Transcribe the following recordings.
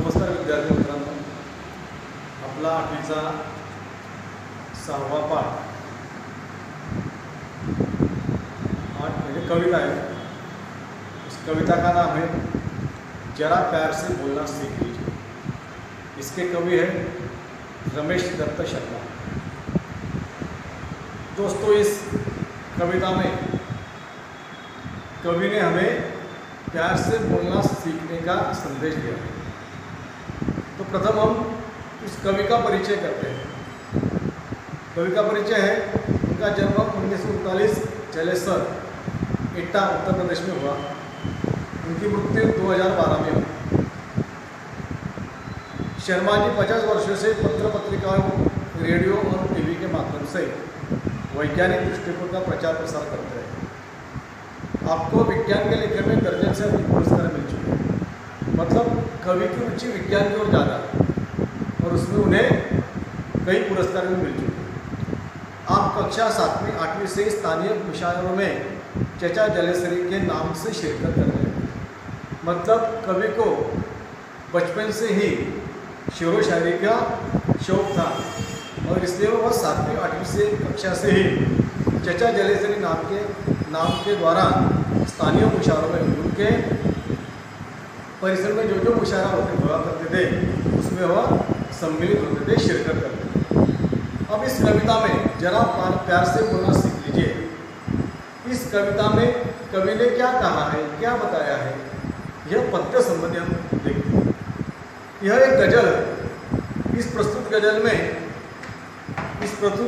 नमस्कार विद्यार्थी मित्रांनो, आपला 8वीचा 6वा पाठ 8 म्हणजे कविता है। इस कविता का नाम है जरा प्यार से बोलना सीख लीजिए। इसके कवि है रमेश दत्त शर्मा। दोस्तों, इस कविता में कवि ने हमें प्यार से बोलना सीखने का संदेश दिया। तो प्रथम हम उस कवि का परिचय करते हैं। कवि का परिचय है, उनका जन्म 1939 जलेसर एटा उत्तर प्रदेश में हुआ। उनकी मृत्यु 2012 में हुई। शर्मा जी 50 वर्षों से पत्र पत्रिकाओं, रेडियो और टीवी के माध्यम से वैज्ञानिक दृष्टिकोण का प्रचार प्रसार करते हैं। आपको विज्ञान के लेखन में दर्जन से अधिक पुरस्कार मिल चुके हैं। मतलब कवि की रुचि विज्ञान की ओर ज़्यादा है और उसमें उन्हें कई पुरस्कार भी मिल चुके हैं। आप कक्षा 7वीं 8वीं से स्थानीय मुशायरों में चचा जलेसरी के नाम से शिरकत कर रहे हैं। मतलब कवि को बचपन से ही शेर व शायरी का शौक था और इसलिए वह 7वीं 8वीं से कक्षा से ही चचा जलेसरी नाम के द्वारा स्थानीय मुशायरों में उनके परिसर में जो मुशायरा हुआ करते थे उसमें वह सम्मिलित होते थे, शिरकत करते थे। अब इस कविता में जरा प्यार से बोलना सीख लीजिए। इस कविता में कवि ने क्या कहा है, क्या बताया है, यह पद्य संबंधी हम देखते हैं। यह एक गजल है। इस प्रस्तुत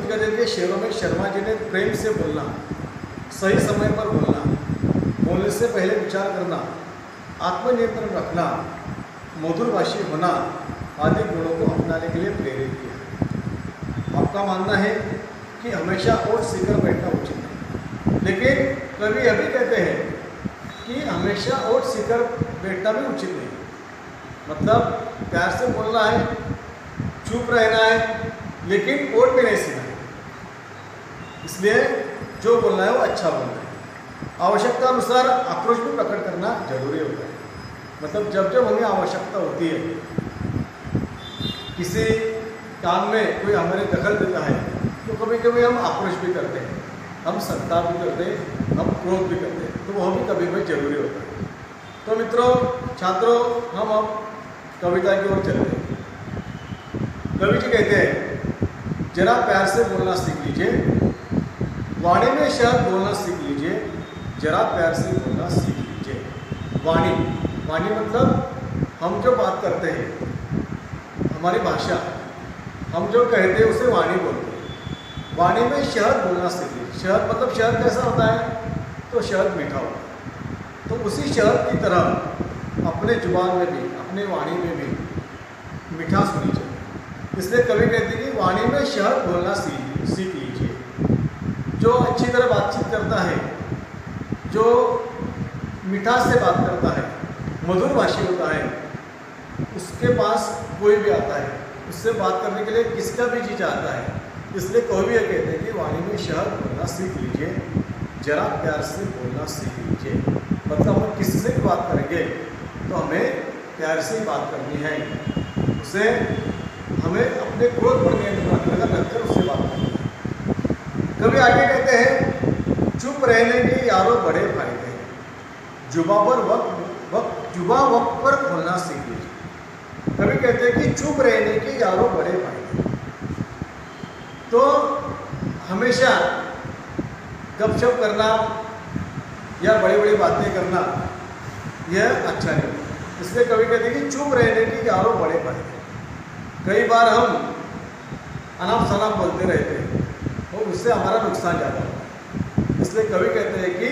गजल के शेरों में शर्मा जी ने प्रेम से बोलना, सही समय पर बोलना, बोलने से पहले विचार करना, आत्मनियंत्रण रखना, मधुरभाषी होना आदि गुणों को अपनाने के लिए प्रेरित किया। आपका मानना है कि हमेशा ओट सीकर बैठना उचित है, लेकिन कवि यह भी कहते हैं कि हमेशा ओट सीकर बैठना भी उचित नहीं। मतलब प्यार से बोलना है, चुप रहना है, लेकिन ओट भी नहीं सीखना है। इसलिए जो बोलना है वो अच्छा बोलना है। आवश्यकता अनुसार आक्रोश भी प्रकट करना जरूरी होता है। मतलब जब हमें आवश्यकता होती है, किसी काम में कोई हमारे दखल देता है, तो कभी कभी हम आक्रोश भी करते हैं, हम संताप भी करते हैं, हम क्रोध भी करते हैं, तो वह भी कभी कभी जरूरी होता है। तो मित्रों, छात्रों, हम अब कविता की ओर चलते हैं। कवि जी कहते हैं, जरा प्यार से बोलना सीख लीजिए, वाणी में शहद बोलना सीख लीजिए, जरा प्यार से बोलना सीख लीजिए। वाणी मतलब हम जो बात करते हैं, हमारी भाषा, हम जो कहते हैं उसे वाणी बोलते हैं। वाणी में शहद बोलना सीख लीजिए। शहद मतलब शहद कैसा होता है, तो शहद मीठा होता है। तो उसी शहद की तरह अपने जुबान में भी, अपने वाणी में भी मिठास होनी चाहिए। इसलिए कवि कहते हैं कि वाणी में शहद बोलना सीख लीजिए। जो अच्छी तरह बातचीत करता है, जो मिठास से बात करता है, मधुरभाषी होता है, उसके पास कोई भी आता है, उससे बात करने के लिए किसका भी जी चाहता है। इसलिए कवि यह कहते हैं कि वाणी में शहद बोलना सीख लीजिए, जरा प्यार से बोलना सीख लीजिए। मतलब हम किसी से भी बात करेंगे तो हमें प्यार से ही बात करनी है। उसे हमें अपने क्रोध पर नियंत्रण रखकर उससे बात करनी है। कभी आगे कहते हैं, चुप रहने के यारों बड़े फायदे हैं, जुबा वक्त पर खोलना सीख लीजिए। कभी कहते हैं कि चुप रहने के यारों बड़े फायदे हैं। तो हमेशा गपशप करना या बड़ी बड़ी बातें करना यह अच्छा नहीं। इसलिए कभी कहते हैं कि चुप रहने के यारों बड़े फायदे हैं। कई बार हम अनाप शनाप बोलते रहते हैं और उससे हमारा नुकसान ज़्यादा होता है। इसलिए कवि कहते हैं कि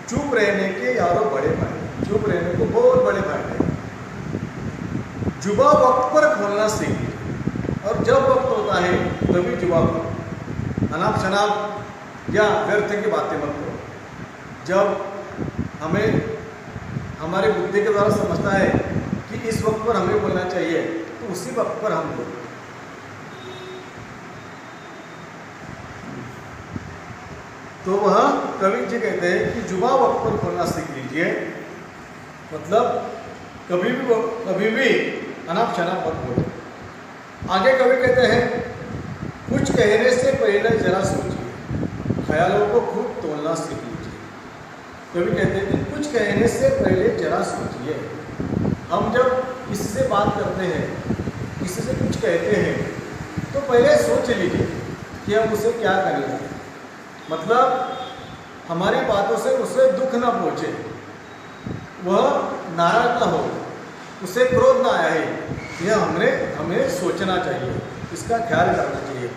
चुप रहने के यारों बड़े फायदे, चुप रहने को बहुत बड़े फायदे हैं। जुबा वक्त पर खोलना सीखिए, और जब वक्त होता है तभी जुबा खोलो। अनाप शनाप या व्यर्थ की बातें मत करो। जब हमें हमारी बुद्धि के द्वारा समझता है कि इस वक्त पर हमें बोलना चाहिए, तो उसी वक्त पर हम बोलें। तो वह कवि जी कहते हैं कि जुबा वक्त पर खोलना सीख लीजिए। मतलब कभी भी अनाप शनाप मत बोलो। आगे कवि कहते हैं, कुछ कहने से पहले जरा सोचिए, ख्यालों को खुद तोलना सीख लीजिए। कवि कहते हैं कि कुछ कहने से पहले जरा सोचिए। हम जब किसी से बात करते हैं, किसी से कुछ कहते हैं, तो पहले सोच लीजिए कि हम उसे क्या करेंगे। मतलब हमारी बातों से उसे दुख ना पहुँचे, वह नाराज ना हो, उसे क्रोध ना आए, यह हमें सोचना चाहिए, इसका ख्याल करना चाहिए।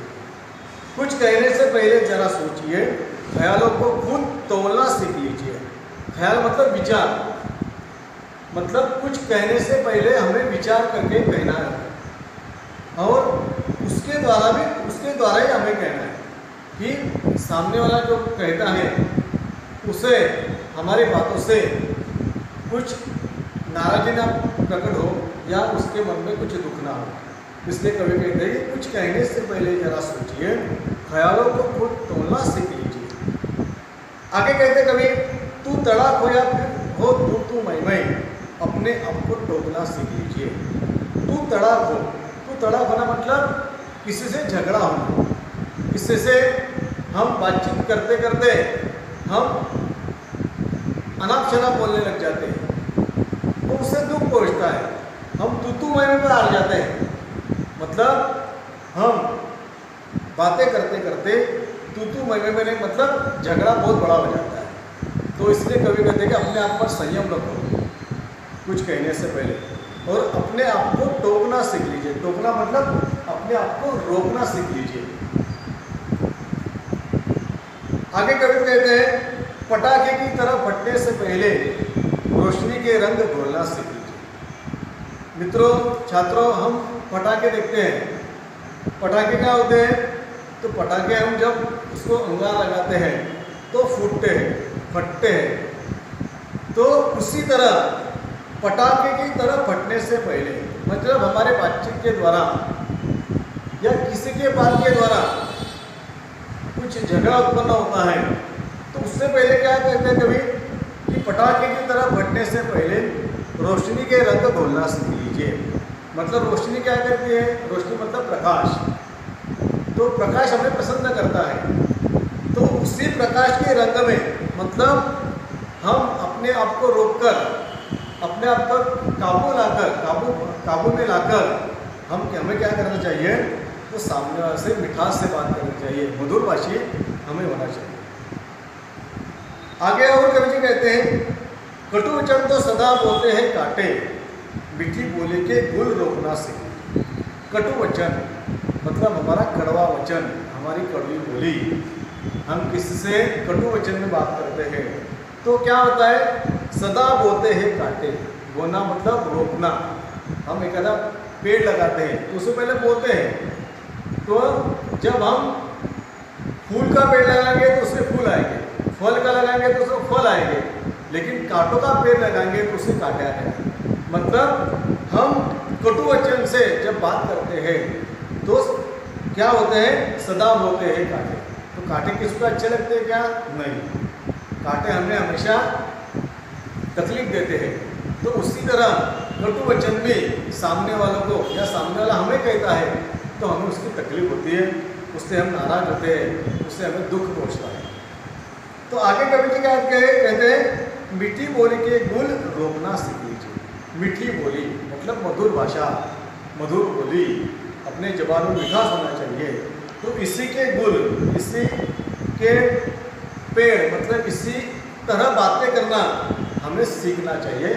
कुछ कहने से पहले जरा सोचिए, ख्यालों को खुद तोलना सीख लीजिए। ख्याल मतलब विचार, मतलब कुछ कहने से पहले हमें विचार करके कहना है और उसके द्वारा ही हमें कहना है कि सामने वाला जो कहता है उसे हमारी बातों से कुछ नाराजगी ना प्रकट हो या उसके मन में कुछ दुख ना हो। इसलिए कवि कहते हैं कि कुछ कहने से पहले जरा सोचिए, ख्यालों को खुद तोलना सीख लीजिए। आगे कहते कवि, तू तड़ाक हो या फिर हो तू मैं, अपने आप को टोकना सीख लीजिए। तू तड़ाक हो, तू तड़ाक होना मतलब किसी से झगड़ा होना, किसी से हम बातचीत करते करते हम अनाप शनाप बोलने लग जाते हैं, तो उससे दुख पहुंचता है, हम तू मैं में आ जाते हैं। मतलब हम बातें करते करते तू मैं में मतलब झगड़ा बहुत बड़ा हो जाता है। तो इसलिए कभी कहते हैं कि अपने आप पर संयम रखो कुछ कहने से पहले, और अपने आप को टोकना सीख लीजिए। टोकना मतलब अपने आप को रोकना सीख लीजिए। आगे कवि कहते हैं, पटाखे की तरह फटने से पहले रोशनी के रंग घोलना सीख लीजिए। मित्रों, छात्रों, हम पटाखे देखते हैं। पटाखे क्या होते हैं? तो पटाखे हम जब उसको अंगार लगाते हैं तो फूटते हैं, फटते हैं। तो उसी तरह पटाखे की तरह फटने से पहले, मतलब हमारे बातचीत के द्वारा या किसी के बात के द्वारा कुछ झगड़ा उत्पन्न होता है, तो उससे पहले क्या कहते हैं कभी कि पटाखे की तरह फटने से पहले रोशनी के रंग घोलना सीख लीजिए। मतलब रोशनी क्या करती है? रोशनी मतलब प्रकाश। तो प्रकाश हमें पसंद करता है, तो उसी प्रकाश के रंग में मतलब हम अपने आप को रोककर, अपने आप पर काबू में लाकर हमें क्या करना चाहिए? तो सामने वाले से मिठास से बात करनी चाहिए, मधुर भाषी हमें होना चाहिए। आगे और कवि जी कहते हैं, कटु वचन तो सदा बोलते हैं काटे, मीठी बोली के गुल रोकना सीख। कटु वचन मतलब हमारा कड़वा वचन, हमारी कड़वी बोली। हम किसी से कटु वचन में बात करते हैं तो क्या होता है? सदा बोते हैं काटे। बोना मतलब रोकना। हम एक आधा पेड़ लगाते हैं तो उससे पहले बोते हैं, तो जब हम फूल का पेड़ लगाएंगे तो उसमें फूल आएंगे, फल का लगाएंगे तो उसमें फल आएंगे, लेकिन कांटों का पेड़ लगाएंगे तो उससे कांटे आएंगे। मतलब हम कटु वचन से जब बात करते हैं तो क्या होते हैं? सदा बोते हैं कांटे। तो कांटे किसको अच्छे लगते हैं? क्या नहीं, कांटे हमें हमेशा तकलीफ देते हैं। तो उसी तरह कटु वचन भी सामने वालों को या सामने वाला हमें कहता है तो हमें उसकी तकलीफ होती है, उससे हम नाराज होते हैं, उससे हमें दुख पहुंचता है। तो आगे कवि जी क्या कहते हैं? मीठी बोली के गुल रोकना सीख लीजिए। मीठी बोली मतलब मधुर भाषा, मधुर बोली, अपने ज़बान में मिठास होना चाहिए। तो इसी के गुल, इसी के पेड़ मतलब इसी तरह बातें करना हमें सीखना चाहिए।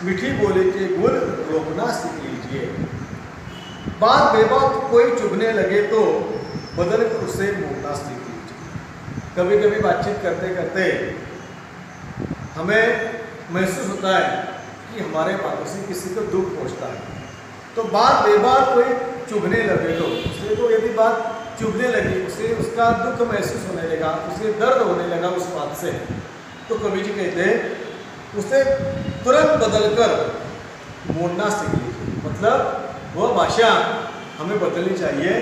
मीठी बोली के गुल रोकना सीख लीजिए। बात बेबात कोई चुभने लगे तो बदल कर उसे मोड़ना सीख लीजिए। कभी कभी बातचीत करते करते हमें महसूस होता है कि हमारे बातों से किसी को दुख पहुंचता है, तो बात बेबात कोई चुभने लगे तो उसे, तो यदि बात चुभने लगी, उसे उसका दुख महसूस होने लगा, उसे दर्द होने लगा उस बात से, तो कवि जी कहते हैं उसे तुरंत बदलकर मोड़ना सीख लीजिए। मतलब वह भाषा हमें बदलनी चाहिए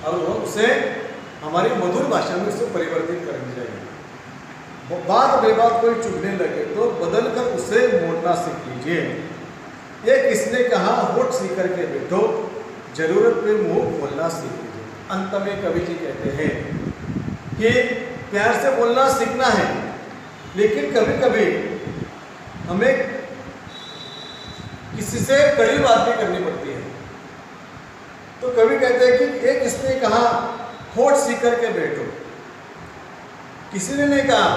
और वह उसे हमारी मधुर भाषा में उसे परिवर्तित करनी चाहिए। बात बेबात कोई चुभने लगे तो बदलकर उसे मोड़ना सीख लीजिए। ये किसने कहा होठ सीख करके बैठो, जरूरत पे मुंह खोलना सीख लीजिए। अंत में कवि जी कहते हैं कि प्यार से बोलना सीखना है, लेकिन कभी कभी हमें किसी से कड़ी बात भी करनी पड़ती है। तो कवि कहते हैं कि एक किसने कहा होठ सीख करके बैठो, किसी ने नहीं कहा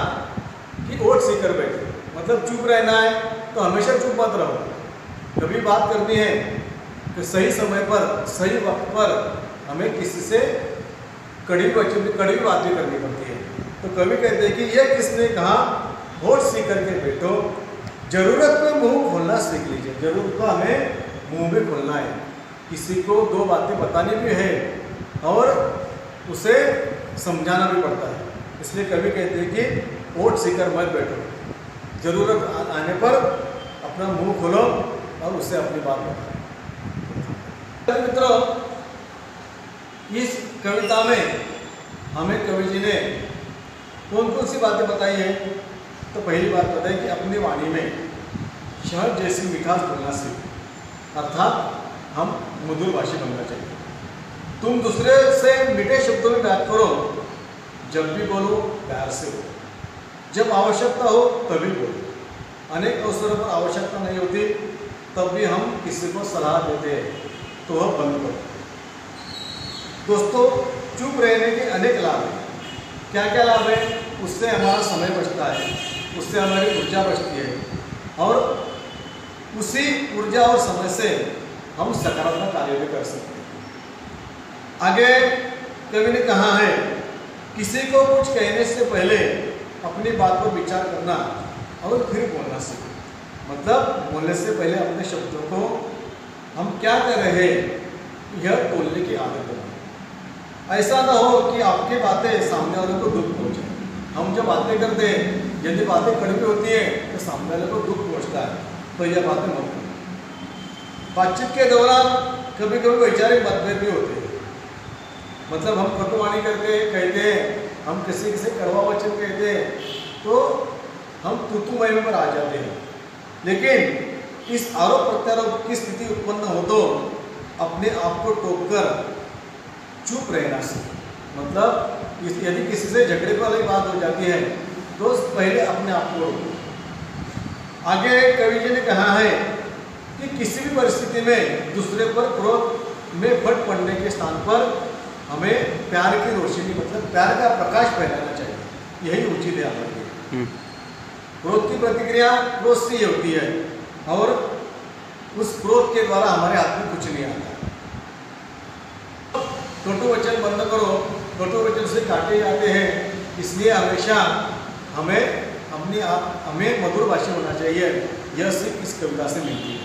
कि होठ सीख कर बैठो, मतलब चुप रहना है तो हमेशा चुप मत रहो। कभी बात करनी है कि सही समय पर सही वक्त पर हमें किसी से कड़ी बात भी करनी पड़ती है। तो कवि कहते हैं कि यह किसने कहा होठ सीख करके बैठो, जरूरत पे मुंह खोलना सीख लीजिए। जरूरत को हमें मुंह भी खोलना है, किसी को दो बातें बतानी भी है और उसे समझाना भी पड़ता है। इसलिए कवि कहते हैं कि होठ सीकर मत बैठो, जरूरत आने पर अपना मुंह खोलो और उससे अपनी बात बताओ। मित्रों, इस कविता में हमें कवि जी ने कौन कौन सी बातें बताई हैं? तो पहली बात बताई कि अपनी वाणी में शहद जैसी मिठास बोलना सीखो, अर्थात हम मधुर भाषी बनना चाहिए। तुम दूसरे से मीठे शब्दों में बात करो, जब भी बोलो प्यार से बोलो, जब आवश्यकता हो तभी बोलो। अनेक अवसरों पर आवश्यकता नहीं होती तब भी हम किसी को सलाह देते हैं तो वह बंद करो। दोस्तों, चुप रहने के अनेक लाभ हैं। क्या क्या लाभ है? उससे हमारा समय बचता है, उससे हमारी ऊर्जा बचती है और उसी ऊर्जा और समय से हम सकारात्मक कार्य भी कर सकते हैं। आगे कवि ने कहा है, किसी को कुछ कहने से पहले अपनी बात पर विचार करना और फिर बोलना सीखो। मतलब बोलने से पहले अपने शब्दों को हम क्या कर रहे हैं यह तोलने की आदत बनाओ। ऐसा ना हो कि आपकी बातें सामने वाले को दुख पहुंचे। हम जो बातें करते हैं यदि बातें कड़वी होती है तो सामने वाले को दुख पहुंचता है, तो यह बातें मत करो। बातचीत के दौरान कभी कभी वैचारिक मतभेद भी होते हैं, मतलब हम कटुवाणी करके कहते हैं, हम किसी से कड़वा वचन कहते हैं तो हम तू-तू मैं पर आ जाते हैं। लेकिन इस आरोप प्रत्यारोप की स्थिति उत्पन्न हो तो अपने आप को टोककर चुप रहना सीखो। मतलब यदि किसी से झगड़े वाली बात हो जाती है तो पहले अपने आप को रोको। आगे कवि जी ने कहा है कि किसी भी परिस्थिति में दूसरे पर क्रोध में फट पड़ने के स्थान पर हमें प्यार की रोशनी, मतलब प्यार का प्रकाश फैलाना चाहिए। यही उचित है हमारे लिए। क्रोध की प्रतिक्रिया क्रोध से ही होती है और उस क्रोध के द्वारा हमारे हाथ में कुछ नहीं आता। कटु वचन बंद करो, कटु वचन से काटे जाते हैं। इसलिए हमेशा हमें मधुर भाषी होना चाहिए। यह सीख इस कविता से मिलती है।